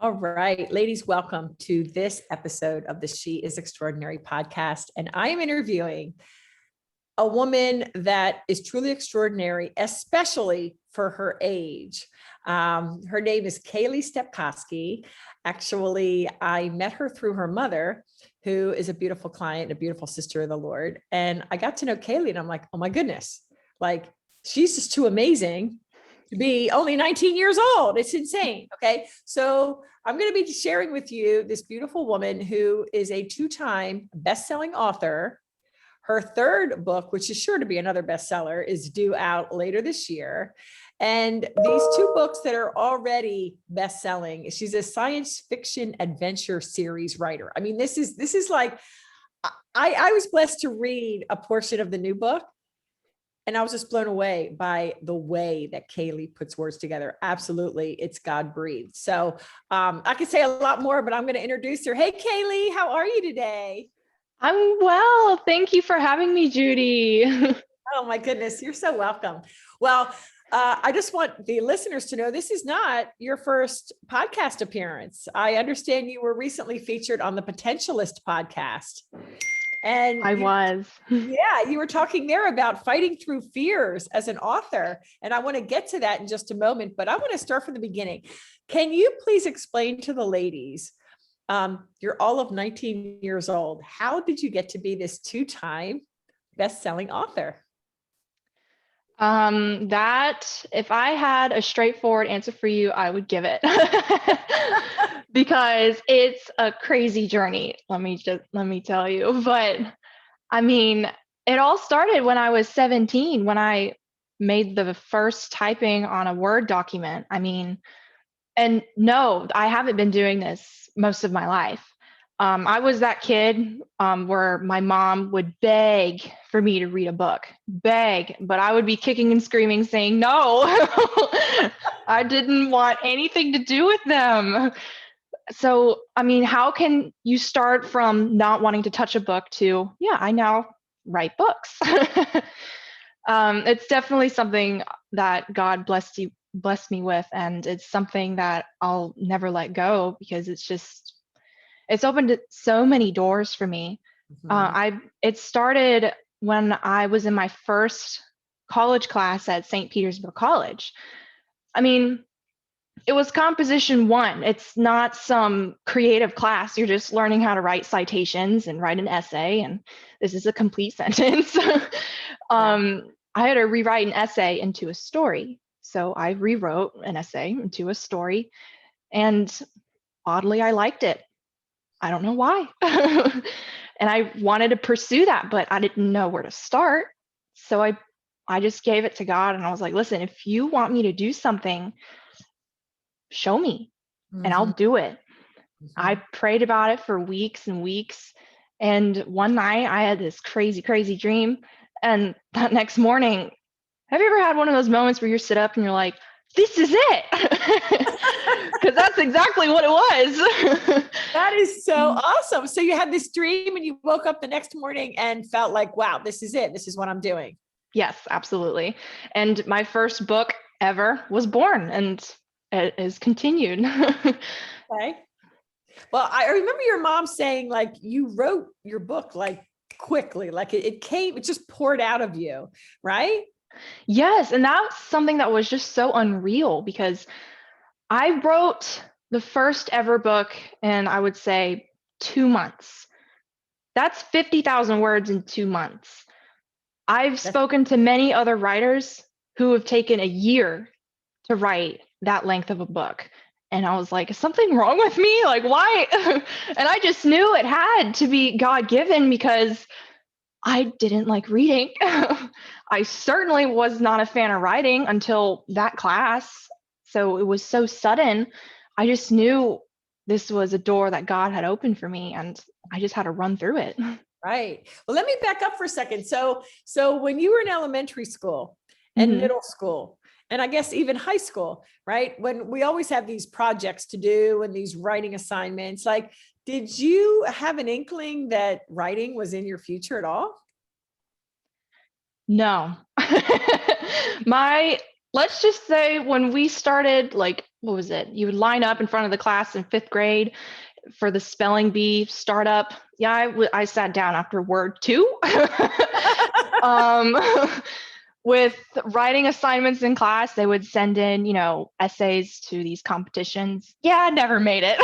All right, ladies, welcome to this episode of the She is Extraordinary podcast. And I am interviewing a woman that is truly extraordinary, especially for her age. Her name is Kaylee Stepkoski. Actually, I met her through her mother, who is a beautiful client, a beautiful sister of the Lord. And I got to know Kaylee and I'm like, oh my goodness, like she's just too amazing to be only 19 years old. It's insane. Okay. So I'm going to be sharing with you this beautiful woman who is a two-time best-selling author. Her third book, which is sure to be another bestseller, is due out later this year. And these two books that are already best-selling, she's a science fiction adventure series writer. I mean, this is like, I was blessed to read a portion of the new book. And I was just blown away by the way that Kaylee puts words together. Absolutely. It's God breathed. So I could say a lot more, but I'm going to introduce her. Hey, Kaylee, how are you today? I'm well. Thank you for having me, Judy. Oh my goodness. You're so welcome. Well, I just want the listeners to know this is not your first podcast appearance. I understand you were recently featured on the Potentialist podcast. And I was. Yeah, you were talking there about fighting through fears as an author. And I want to get to that in just a moment, but I want to start from the beginning. Can you please explain to the ladies, you're all of 19 years old. How did you get to be this two-time best-selling author? That if I had a straightforward answer for you, I would give it because it's a crazy journey. Let me tell you. But I mean, it all started when I was 17, when I made the first typing on a Word document. I mean, and no, I haven't been doing this most of my life. I was that kid where my mom would beg for me to read a book, beg, but I would be kicking and screaming saying no. I didn't want anything to do with them. So, I mean, how can you start from not wanting to touch a book to, yeah, I now write books? It's definitely something that God blessed me with, and it's something that I'll never let go because it's opened so many doors for me. It started when I was in my first college class at St. Petersburg College. I mean, it was composition one. It's not some creative class. You're just learning how to write citations and write an essay, and this is a complete sentence. I had to rewrite an essay into a story. So I rewrote an essay into a story, and oddly, I liked it. I don't know why. And I wanted to pursue that, but I didn't know where to start. So I just gave it to God, and I was like, listen, if you want me to do something, show me and I'll do it. I prayed about it for weeks and weeks. And one night I had this crazy, crazy dream. And that next morning, have you ever had one of those moments where you sit up and you're like, this is it? Because that's exactly what it was. That is so awesome. So you had this dream and you woke up the next morning and felt like, wow, this is it. This is what I'm doing. Yes, absolutely. And my first book ever was born, and it is continued. Okay. Well, I remember your mom saying like you wrote your book like quickly, like it came, it just poured out of you, right? Yes, and that's something that was just so unreal because I wrote the first ever book in, I would say, 2 months. That's 50,000 words in 2 months. I've spoken to many other writers who have taken a year to write that length of a book. And I was like, is something wrong with me? Like, why? And I just knew it had to be God-given because I didn't like reading. I certainly was not a fan of writing until that class. So it was so sudden. I just knew this was a door that God had opened for me, and I just had to run through it. Right. Well, let me back up for a second. So when you were in elementary school and middle school, and I guess even high school, right? When we always have these projects to do and these writing assignments, like, did you have an inkling that writing was in your future at all? No. My let's just say when we started, like, what was it? You would line up in front of the class in 5th grade for the spelling bee startup. Yeah, I sat down after word 2. um, with writing assignments in class, they would send in, essays to these competitions. Yeah, I never made it.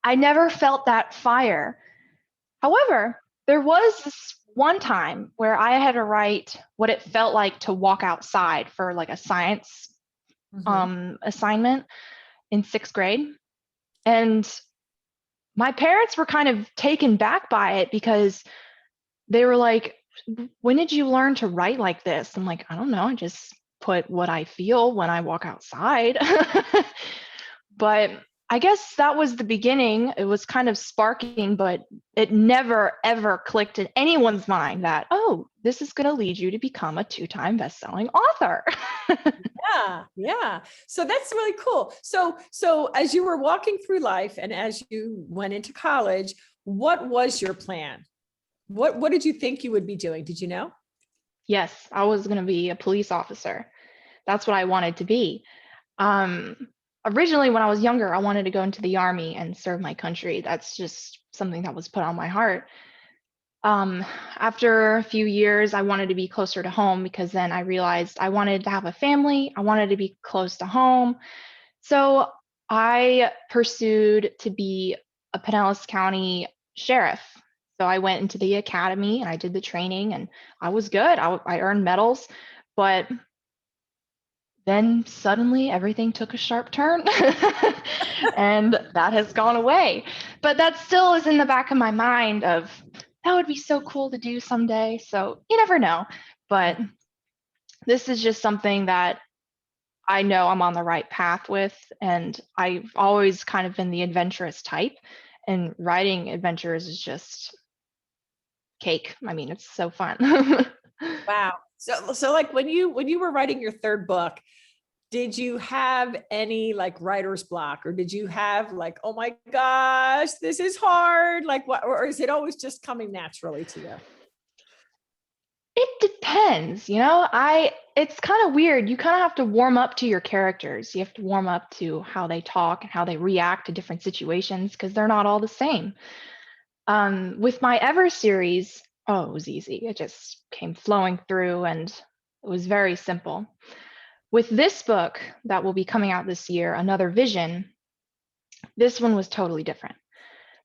I never felt that fire. However, there was this one time where I had to write what it felt like to walk outside for like a science assignment in 6th grade. And my parents were kind of taken back by it because they were like, when did you learn to write like this? I'm like, I don't know. I just put what I feel when I walk outside. But I guess that was the beginning. It was kind of sparking, but it never, ever clicked in anyone's mind that, oh, this is going to lead you to become a 2-time best-selling author. Yeah. So that's really cool. So as you were walking through life and as you went into college, what was your plan? What did you think you would be doing? Did you know? Yes, I was going to be a police officer. That's what I wanted to be. Originally, when I was younger, I wanted to go into the Army and serve my country. That's just something that was put on my heart. After a few years, I wanted to be closer to home because then I realized I wanted to have a family. I wanted to be close to home. So I pursued to be a Pinellas County sheriff. So I went into the academy and I did the training and I was good. I earned medals, but then suddenly everything took a sharp turn and that has gone away. But that still is in the back of my mind of that would be so cool to do someday. So you never know. But this is just something that I know I'm on the right path with. And I've always kind of been the adventurous type. And writing adventures is just cake. I mean, it's so fun. Wow. So like when you were writing your 3rd book, did you have any like writer's block or did you have like, oh my gosh, this is hard? Like what, or is it always just coming naturally to you? It depends, it's kind of weird. You kind of have to warm up to your characters. You have to warm up to how they talk and how they react to different situations because they're not all the same. With my Ever series, oh, it was easy. It just came flowing through and it was very simple. With this book that will be coming out this year, Another Vision, this one was totally different.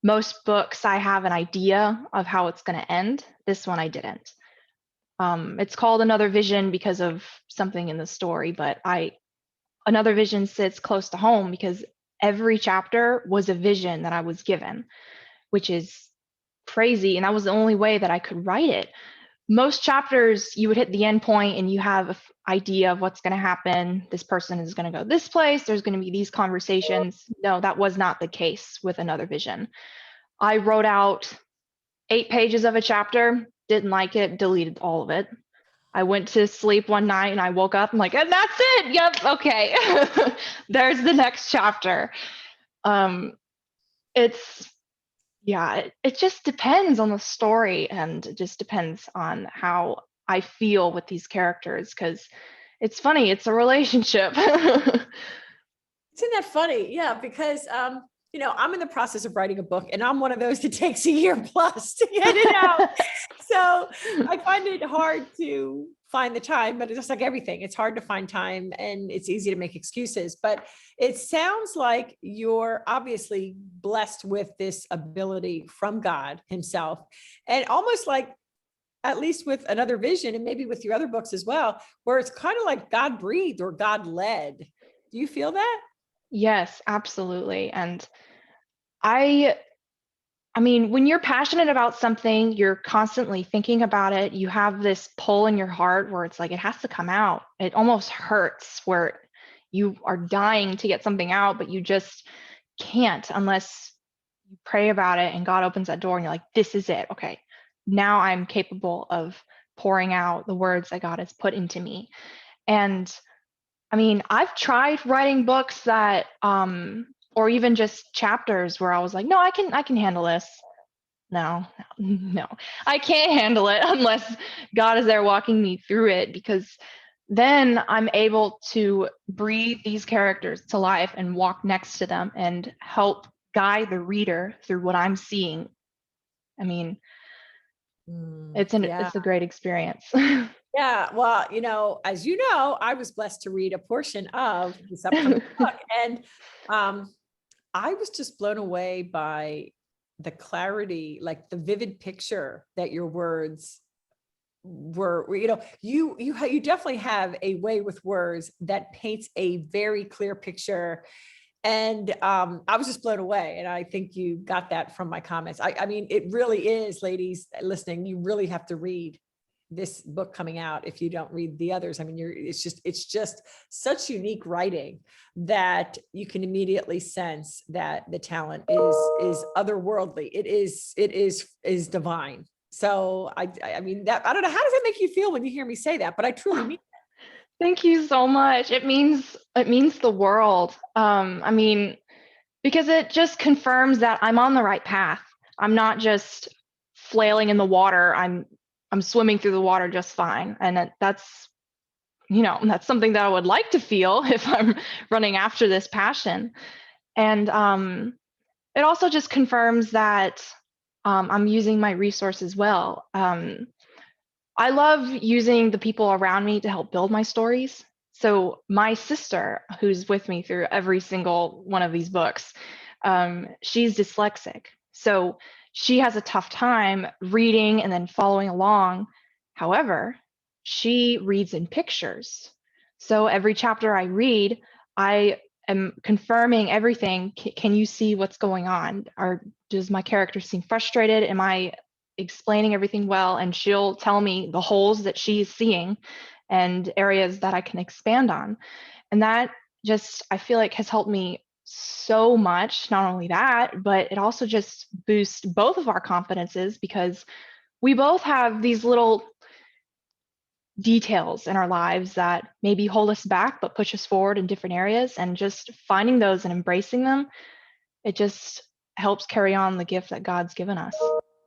Most books, I have an idea of how it's going to end. This one, I didn't. It's called Another Vision because of something in the story, but Another Vision sits close to home because every chapter was a vision that I was given, which is crazy. And that was the only way that I could write it. Most chapters, you would hit the end point and you have an idea of what's going to happen. This person is going to go this place. There's going to be these conversations. No, that was not the case with Another Vision. I wrote out 8 pages of a chapter, didn't like it, deleted all of it. I went to sleep one night and I woke up, I'm like, and that's it. Yep. Okay. There's the next chapter. It's, yeah, it just depends on the story and it just depends on how I feel with these characters because it's funny, it's a relationship. Isn't that funny? Yeah, because I'm in the process of writing a book and I'm one of those that takes a year plus to get it out. So I find it hard to find the time, but it's just like everything. It's hard to find time and it's easy to make excuses. But it sounds like you're obviously blessed with this ability from God himself. And almost like, at least with Another Vision and maybe with your other books as well, where it's kind of like God breathed or God led. Do you feel that? Yes, absolutely. And I mean, when you're passionate about something, you're constantly thinking about it. You have this pull in your heart where it's like it has to come out. It almost hurts where you are dying to get something out, but you just can't unless you pray about it and God opens that door and you're like, this is it. Okay, now I'm capable of pouring out the words that God has put into me. And I mean, I've tried writing books that or even just chapters where I was like, no, I can handle this. No, I can't handle it unless God is there walking me through it because then I'm able to breathe these characters to life and walk next to them and help guide the reader through what I'm seeing. I mean, Yeah. it's a great experience. Yeah. Well, as you know, I was blessed to read a portion of this upcoming book. And I was just blown away by the clarity, like the vivid picture that your words were, you definitely have a way with words that paints a very clear picture. And I was just blown away. And I think you got that from my comments. I mean, it really is, ladies listening, you really have to read this book coming out if you don't read the others. I mean, it's just such unique writing that you can immediately sense that the talent is otherworldly. It is divine. So I mean, that, I don't know, how does it make you feel when you hear me say that? But I truly mean that. Thank you so much. It means the world. I mean, because it just confirms that I'm on the right path. I'm not just flailing in the water. I'm swimming through the water just fine. And that's something that I would like to feel if I'm running after this passion. And it also just confirms that I'm using my resources well. I love using the people around me to help build my stories. So my sister, who's with me through every single one of these books, she's dyslexic. So she has a tough time reading and then following along. However, she reads in pictures. So every chapter I read, I am confirming everything. Can you see what's going on? Or does my character seem frustrated? Am I explaining everything well? And she'll tell me the holes that she's seeing and areas that I can expand on. And that just, I feel like, has helped me so much. Not only that, but it also just boosts both of our confidences, because we both have these little details in our lives that maybe hold us back but push us forward in different areas, and just finding those and embracing them, it just helps carry on the gift that God's given us.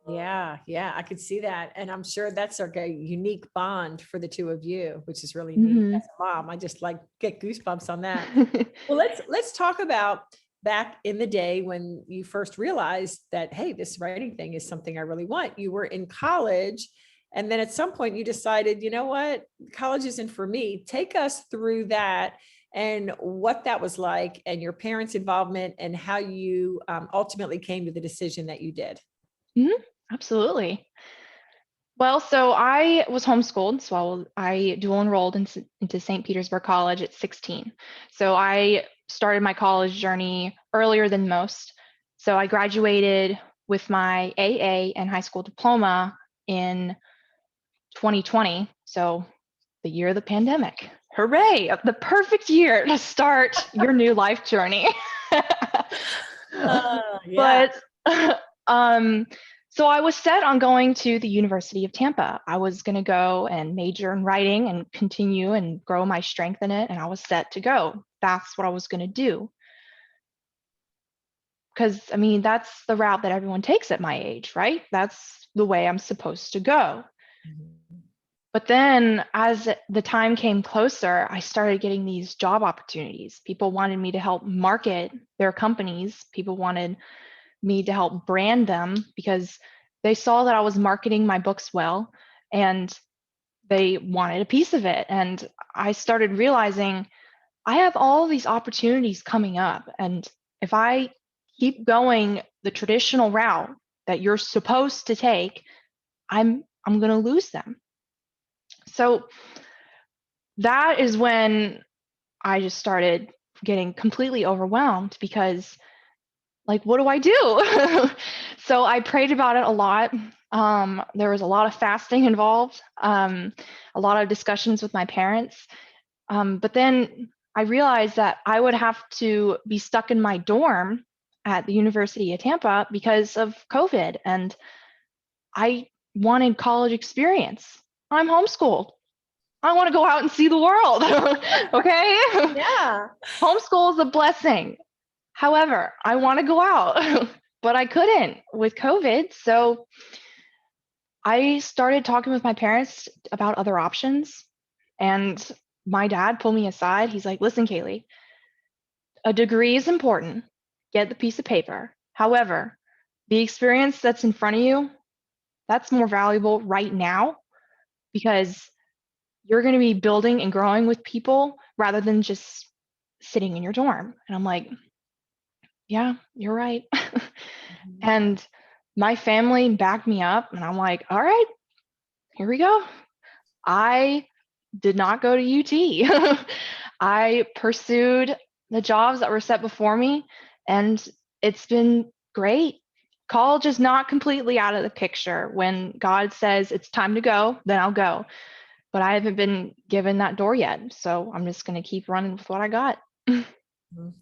Yeah, I could see that. And I'm sure that's like a unique bond for the two of you, which is really neat. As a mom, I just like get goosebumps on that. Well, let's talk about back in the day when you first realized that, hey, this writing thing is something I really want. You were in college, and then at some point you decided, you know what, college isn't for me. Take us through that and what that was like, and your parents' involvement, and how you ultimately came to the decision that you did. Absolutely. Well, so I was homeschooled, so I dual enrolled into St. Petersburg College at 16. So I started my college journey earlier than most. So I graduated with my AA and high school diploma in 2020. So the year of the pandemic. Hooray! The perfect year to start your new life journey. Yeah. But so I was set on going to the University of Tampa. I was going to go and major in writing and continue and grow my strength in it. And I was set to go. That's what I was going to do. Because, I mean, that's the route that everyone takes at my age, right? That's the way I'm supposed to go. But then as the time came closer, I started getting these job opportunities. People wanted me to help market their companies. People wanted me to help brand them because they saw that I was marketing my books well, and they wanted a piece of it. And I started realizing I have all these opportunities coming up. And if I keep going the traditional route that you're supposed to take, I'm going to lose them. So that is when I just started getting completely overwhelmed, because like, what do I do? So I prayed about it a lot. There was a lot of fasting involved, a lot of discussions with my parents. But then I realized that I would have to be stuck in my dorm at the University of Tampa because of COVID. And I wanted college experience. I'm homeschooled. I want to go out and see the world. Okay. Yeah. Homeschool is a blessing. However, I want to go out, but I couldn't with COVID. So I started talking with my parents about other options. And my dad pulled me aside. He's like, listen, Kaylee, a degree is important. Get the piece of paper. However, the experience that's in front of you, that's more valuable right now because you're going to be building and growing with people rather than just sitting in your dorm. And I'm like, yeah, you're right. Mhm. And my family backed me up, and I'm like, all right, here we go. I did not go to UT. I pursued the jobs that were set before me, and it's been great. College is not completely out of the picture. When God says it's time to go, then I'll go. But I haven't been given that door yet. So I'm just going to keep running with what I got.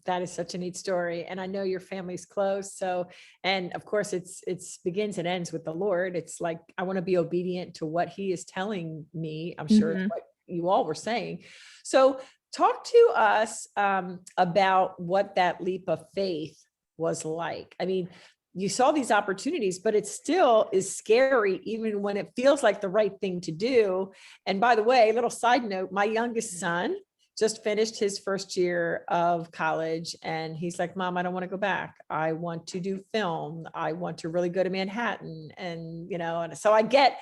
That is such a neat story. And I know your family's close. So, and of course it's begins and ends with the Lord. It's like, I want to be obedient to what he is telling me. I'm sure it's Mhm. what you all were saying. So talk to us about what that leap of faith was like. I mean, you saw these opportunities, but it still is scary, even when it feels like the right thing to do. And by the way, little side note, my youngest son just finished his first year of college, and he's like, Mom, I don't want to go back. I want to do film. I want to really go to Manhattan. And, and so I get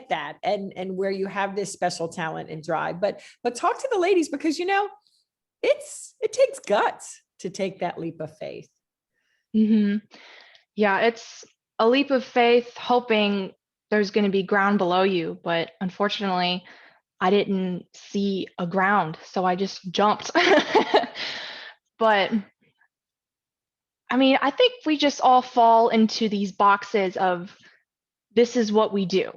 that. And where you have this special talent and drive, but talk to the ladies, because, it takes guts to take that leap of faith. Mhm. Yeah, it's a leap of faith, hoping there's going to be ground below you. But unfortunately, I didn't see a ground, so I just jumped. But I mean, I think we just all fall into these boxes of this is what we do.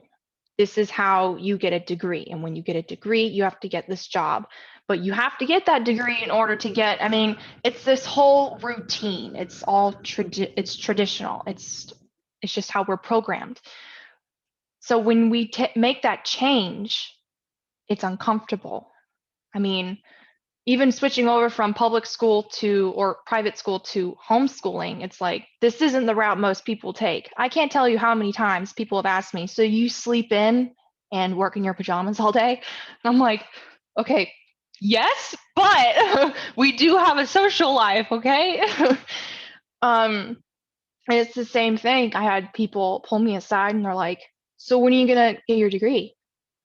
This is how you get a degree. And when you get a degree, you have to get this job. But you have to get that degree in order to get, I mean, it's this whole routine. It's all it's traditional. It's just how we're programmed. So when we make that change, it's uncomfortable. I mean, even switching over from public school to or private school to homeschooling, it's like, this isn't the route most people take. I can't tell you how many times people have asked me, so you sleep in and work in your pajamas all day? And I'm like, okay, yes, but we do have a social life, okay? And it's the same thing. I had people pull me aside and they're like, so when are you gonna get your degree?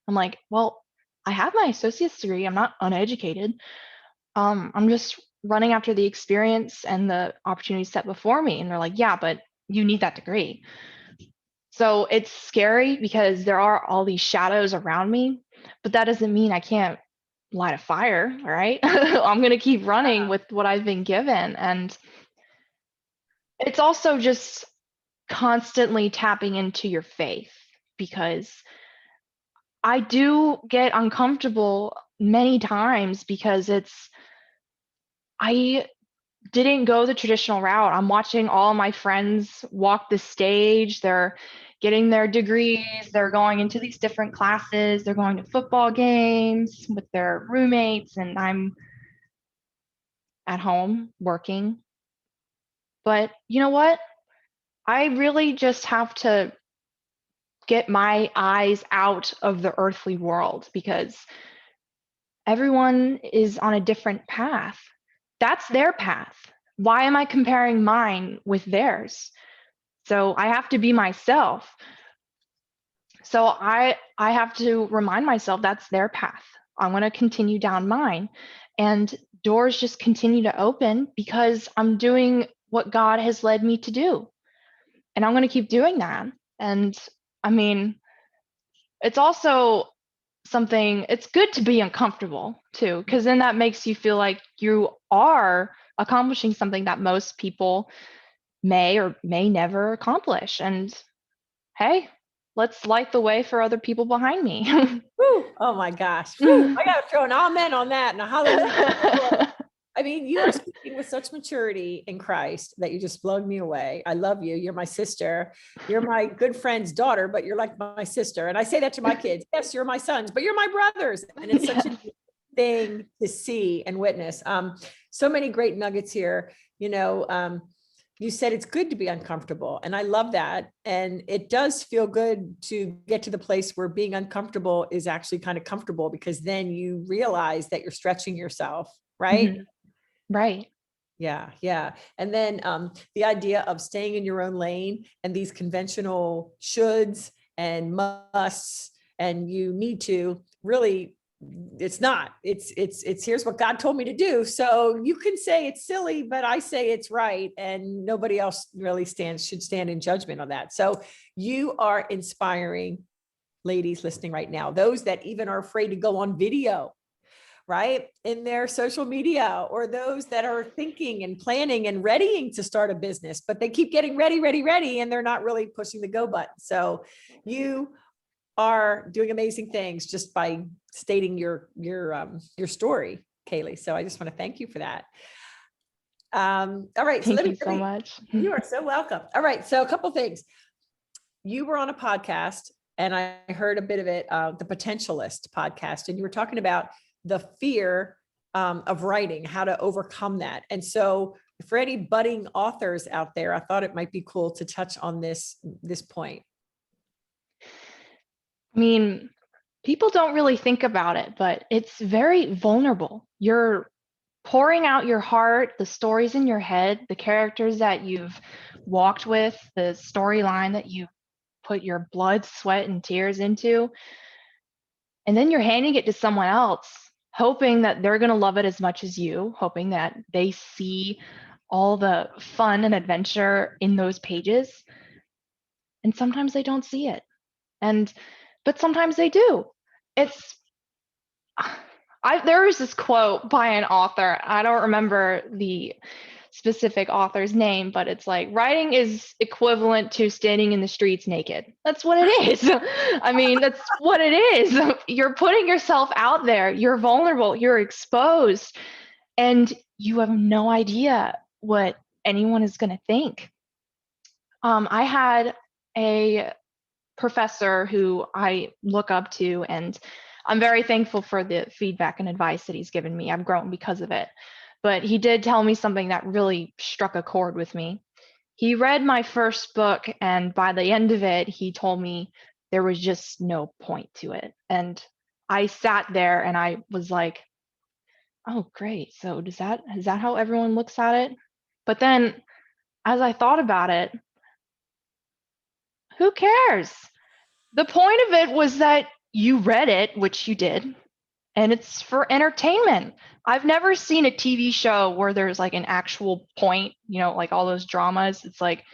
I'm like, well, I have my associate's degree. I'm not uneducated. I'm just running after the experience and the opportunities set before me. And they're like, yeah, but you need that degree. So it's scary because there are all these shadows around me, but that doesn't mean I can't light a fire, right? I'm going to keep running with what I've been given. And it's also just constantly tapping into your faith, because I do get uncomfortable many times because I didn't go the traditional route. I'm watching all my friends walk the stage. They're getting their degrees. They're going into these different classes. They're going to football games with their roommates, and I'm at home working. But you know what? I really just have to get my eyes out of the earthly world, because everyone is on a different path. That's their path. Why am I comparing mine with theirs? So I have to be myself. So I have to remind myself that's their path. I'm going to continue down mine, and doors just continue to open because I'm doing what God has led me to do. And I'm going to keep doing that. And I mean, it's also something, it's good to be uncomfortable too, because then that makes you feel like you are accomplishing something that most people may or may never accomplish. And hey, let's light the way for other people behind me. Whew, oh my gosh. Whew, I got to throw an amen on that and a hallelujah. I mean, you are speaking with such maturity in Christ that you just blown me away. I love you. You're my sister. You're my good friend's daughter, but you're like my sister. And I say that to my kids. Yes, you're my sons, but you're my brothers. And it's such a thing to see and witness. So many great nuggets here. you said it's good to be uncomfortable. And I love that. And it does feel good to get to the place where being uncomfortable is actually kind of comfortable, because then you realize that you're stretching yourself, right? Mhm. Right. Yeah, yeah. And then the idea of staying in your own lane and these conventional shoulds and musts, and you need to really, it's not, it's here's what God told me to do. So you can say it's silly, but I say it's right. And nobody else really should stand in judgment on that. So you are inspiring ladies listening right now, those that even are afraid to go on video, right, in their social media, or those that are thinking and planning and readying to start a business, but they keep getting ready, and they're not really pushing the go button. So you are doing amazing things just by stating your story, Kaylee. So I just want to thank you for that. All right. So Thank you so much. You are so welcome. All right. So a couple things. You were on a podcast, and I heard a bit of it, the Potentialist podcast, and you were talking about the fear of writing, how to overcome that. And so for any budding authors out there, I thought it might be cool to touch on this point. I mean, people don't really think about it, but it's very vulnerable. You're pouring out your heart, the stories in your head, the characters that you've walked with, the storyline that you put your blood, sweat, and tears into. And then you're handing it to someone else, hoping that they're going to love it as much as you, hoping that they see all the fun and adventure in those pages. And sometimes they don't see it. But sometimes they do. There was this quote by an author. I don't remember the specific author's name, but it's like, writing is equivalent to standing in the streets naked. That's what it is. I mean, that's what it is. You're putting yourself out there. You're vulnerable. You're exposed. And you have no idea what anyone is going to think. I had a professor who I look up to, and I'm very thankful for the feedback and advice that he's given me. I've grown because of it. But he did tell me something that really struck a chord with me. He read my first book, and by the end of it, he told me there was just no point to it. And I sat there and I was like, oh, great. So is that how everyone looks at it? But then as I thought about it, who cares? The point of it was that you read it, which you did, and it's for entertainment. I've never seen a TV show where there's like an actual point, like all those dramas. It's like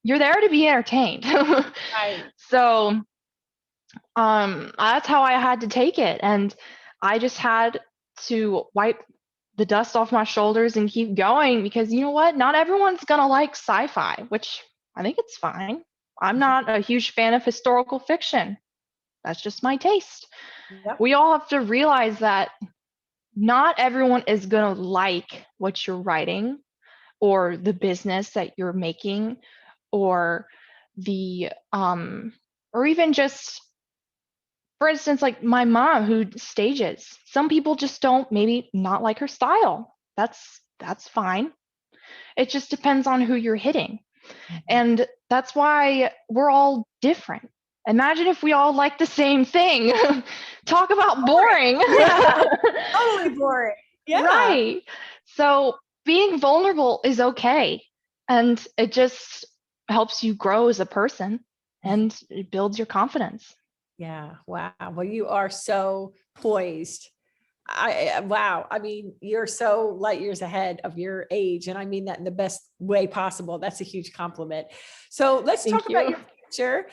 you're there to be entertained. Right. So that's how I had to take it. And I just had to wipe the dust off my shoulders and keep going, because you know what? Not everyone's going to like sci-fi, which I think it's fine. I'm not a huge fan of historical fiction. That's just my taste. Yep. We all have to realize that not everyone is going to like what you're writing, or the business that you're making, or or even just, for instance, like my mom who stages. Some people just don't maybe not like her style. That's fine. It just depends on who you're hitting. And that's why we're all different. Imagine if we all like the same thing. Talk about boring. Yeah, totally boring. Yeah. Right. So being vulnerable is okay. And it just helps you grow as a person, and it builds your confidence. Yeah. Wow. Well, you are so poised. Wow. I mean, you're so light years ahead of your age. And I mean that in the best way possible. That's a huge compliment. So let's talk about your future.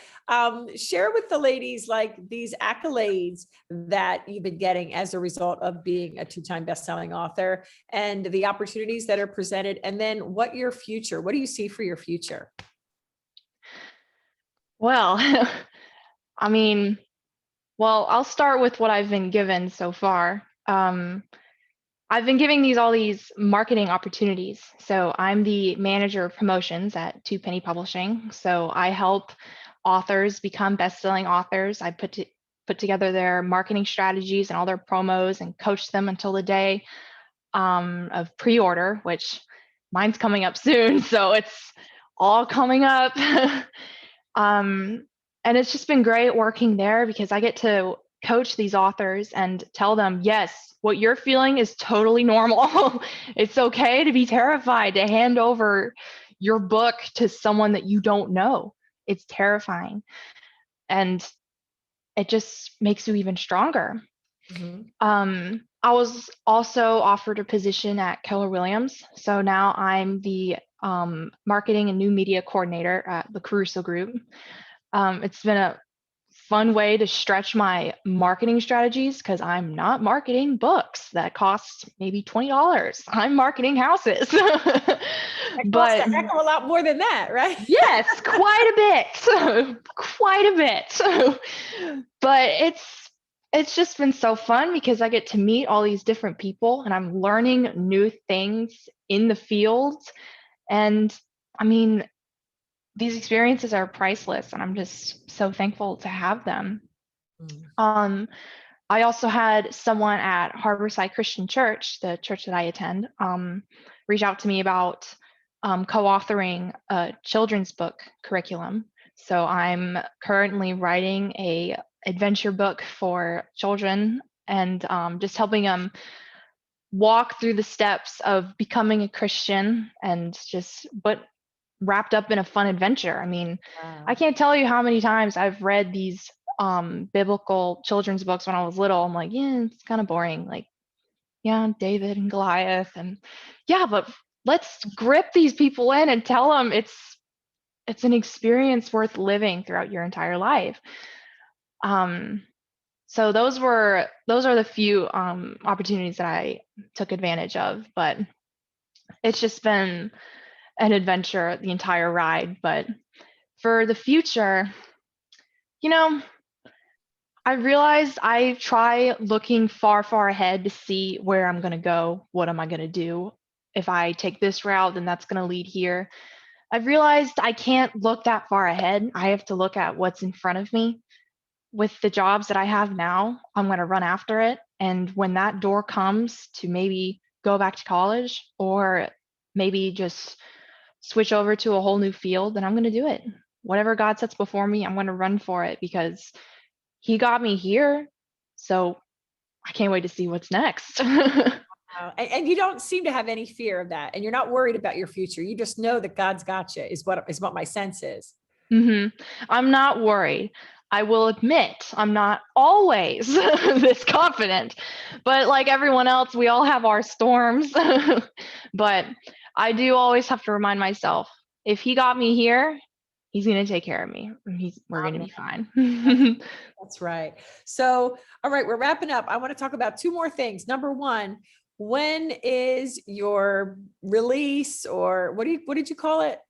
Share with the ladies like these accolades that you've been getting as a result of being a 2-time best-selling author, and the opportunities that are presented. And then what do you see for your future? Well, I mean, I'll start with what I've been given so far. I've been giving all these marketing opportunities. So I'm the manager of promotions at Two Penny Publishing. So I help authors become best-selling authors. I put together their marketing strategies and all their promos and coach them until the day of pre-order, which mine's coming up soon. So it's all coming up. And it's just been great working there because I get to coach these authors and tell them, yes, what you're feeling is totally normal. It's okay to be terrified, to hand over your book to someone that you don't know. It's terrifying. And it just makes you even stronger. I was also offered a position at Keller Williams. So now I'm the marketing and new media coordinator at the Caruso Group. It's been a fun way to stretch my marketing strategies because I'm not marketing books that cost maybe $20. I'm marketing houses. But a heck of a lot more than that, right? Yes, quite a bit. Quite a bit. But it's just been so fun because I get to meet all these different people and I'm learning new things in the field. And I mean, these experiences are priceless and I'm just so thankful to have them. I also had someone at Harborside Christian Church, the church that I attend, reach out to me about co-authoring a children's book curriculum. So I'm currently writing a adventure book for children and just helping them walk through the steps of becoming a Christian and but wrapped up in a fun adventure. I mean, wow. I can't tell you how many times I've read these biblical children's books when I was little. I'm like, yeah, it's kind of boring. Like, yeah, David and Goliath, and yeah, but let's grip these people in and tell them it's an experience worth living throughout your entire life. So those are the few opportunities that I took advantage of, but it's just been an adventure the entire ride. But for the future, I realized I try looking far, far ahead to see where I'm going to go. What am I going to do? If I take this route, then that's going to lead here. I've realized I can't look that far ahead. I have to look at what's in front of me. With the jobs that I have now, I'm going to run after it. And when that door comes to maybe go back to college or maybe just switch over to a whole new field, then I'm going to do it. Whatever God sets before me, I'm going to run for it because He got me here. So I can't wait to see what's next. And you don't seem to have any fear of that. And you're not worried about your future. You just know that God's got you is what my sense is. I'm not worried. I will admit I'm not always this confident, but like everyone else, we all have our storms. But I do always have to remind myself, if He got me here, He's going to take care of me. We're going to be fine. That's right. So, all right, we're wrapping up. I want to talk about two more things. Number one, when is your release, or what did you call it?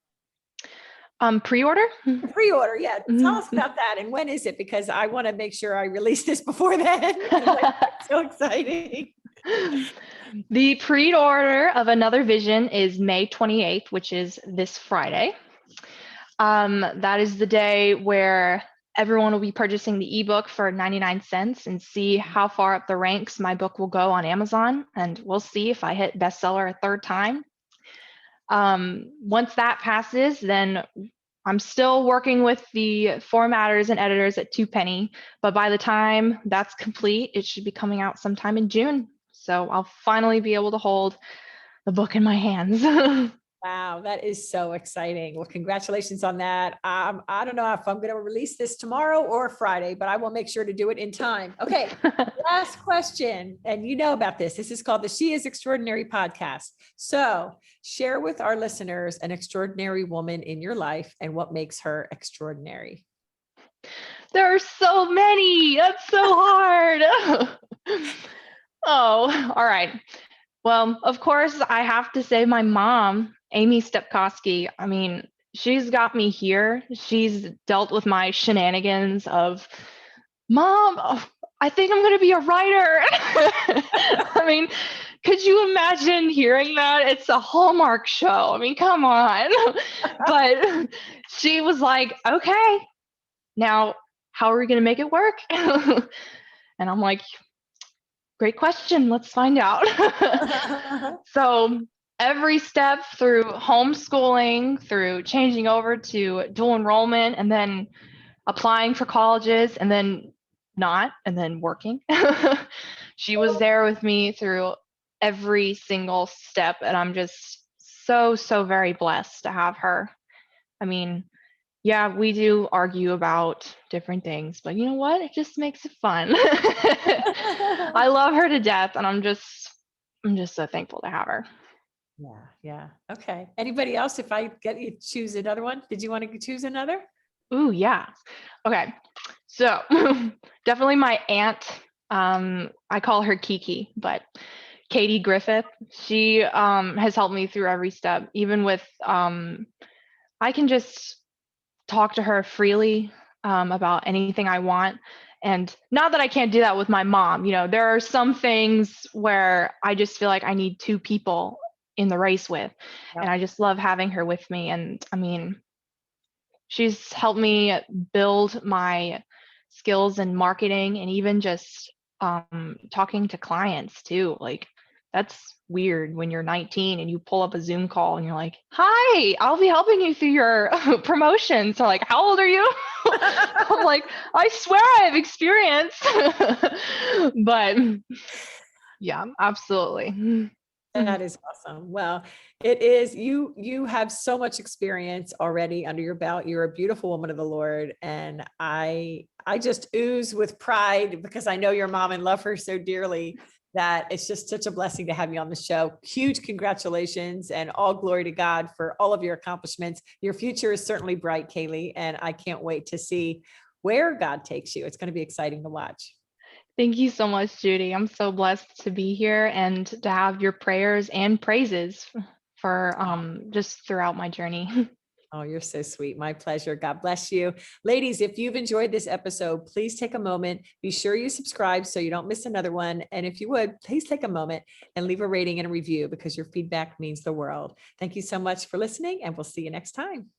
Pre-order? Pre-order, yeah. Tell us about that. And when is it? Because I want to make sure I release this before then. It's so exciting. The pre-order of Another Vision is May 28th, which is this Friday. That is the day where everyone will be purchasing the ebook for 99 cents and see how far up the ranks my book will go on Amazon. And we'll see if I hit bestseller a third time. Once that passes, then I'm still working with the formatters and editors at 2 Penny, but by the time that's complete, it should be coming out sometime in June. So I'll finally be able to hold the book in my hands. Wow, that is so exciting. Well, congratulations on that. I don't know if I'm going to release this tomorrow or Friday, but I will make sure to do it in time. Okay, last question. And you know about this. This is called the She is Extraordinary podcast. So share with our listeners an extraordinary woman in your life and what makes her extraordinary. There are so many. That's so hard. Oh, all right. Well, of course, I have to say my mom, Kaylee Stepkoski. I mean, she's got me here. She's dealt with my shenanigans of, Mom, I think I'm going to be a writer. I mean, could you imagine hearing that? It's a Hallmark show. I mean, come on. But she was like, okay, now how are we going to make it work? And I'm like, great question. Let's find out. So every step through homeschooling, through changing over to dual enrollment, and then applying for colleges, and then not, and then working. She was there with me through every single step, and I'm just so, so very blessed to have her. I mean, yeah, we do argue about different things, but you know what? It just makes it fun. I love her to death, and I'm just so thankful to have her. Yeah. Yeah. Okay. Anybody else? If I get you to choose another one, did you want to choose another? Ooh, yeah. Okay. So definitely my aunt. I call her Kiki, but Katie Griffith. She has helped me through every step, even with I can just talk to her freely about anything I want. And not that I can't do that with my mom. You know, there are some things where I just feel like I need two people in the race with. Yep. And I just love having her with me. And I mean, she's helped me build my skills in marketing and even just talking to clients too. Like, that's weird when you're 19 and you pull up a Zoom call and you're like, "Hi, I'll be helping you through your promotions." So like, "How old are you?" I'm like, "I swear I have experience." But yeah, absolutely. That is awesome. Well, it is you have so much experience already under your belt. You're a beautiful woman of the Lord. And I just ooze with pride because I know your mom and love her so dearly that it's just such a blessing to have you on the show. Huge congratulations and all glory to God for all of your accomplishments. Your future is certainly bright, Kaylee, and I can't wait to see where God takes you. It's going to be exciting to watch. Thank you so much, Judy. I'm so blessed to be here and to have your prayers and praises for just throughout my journey. Oh, you're so sweet. My pleasure. God bless you. Ladies, if you've enjoyed this episode, please take a moment. Be sure you subscribe so you don't miss another one. And if you would, please take a moment and leave a rating and a review because your feedback means the world. Thank you so much for listening, and we'll see you next time.